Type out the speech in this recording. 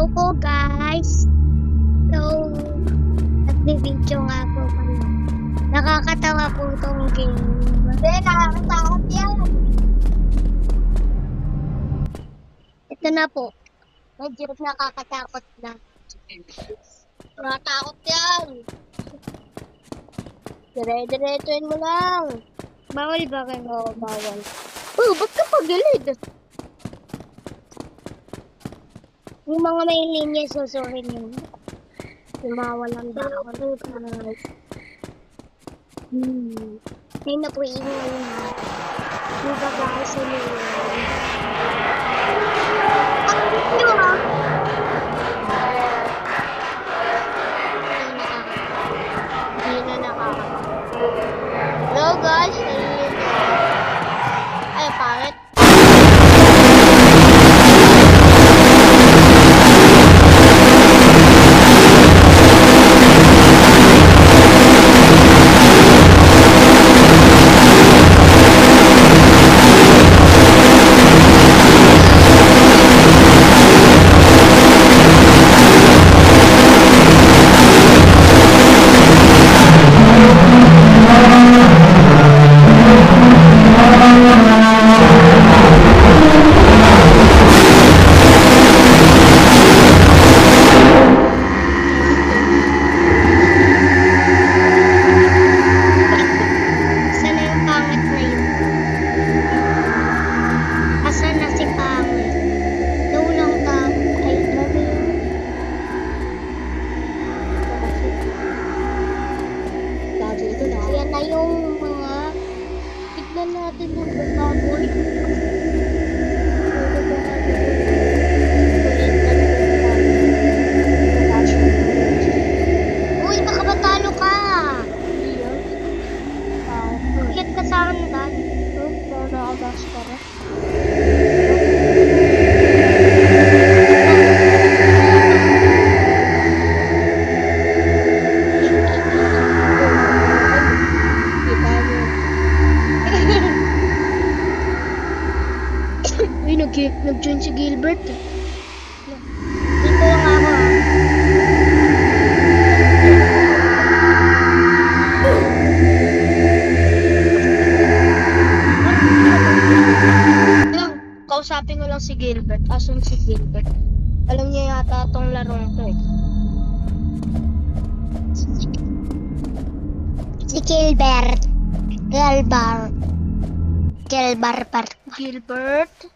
Hello po guys. So, nagbibidyo nga po pala. Nakakatawa po itong game. Hindi, nakakatakot yan. Ito na po. Medyo nakakatakot na. Nakatakot yan. Dire-diretsuin mo lang. Bawal ba kayo? Bawal. Oh, ba't ka pagilid? Yung mga may linya, susuhin yun. Yung mga walang dahon. May napuingay na. Yung babae sa nila. Ito ha? Hindi na nakakatawa. Hello guys, ay pangit. Yan na yung mga tignan natin yung baboy. Uy, baka matalo ka. Hit ka sa handa. Nakabas ka na. Uy, nag-join si Gilbert. Dito lang ako. Kausapin ko lang si Gilbert. Asan si Gilbert? Alam niya yata itong larong to eh. Si Gilbert. Gilbert.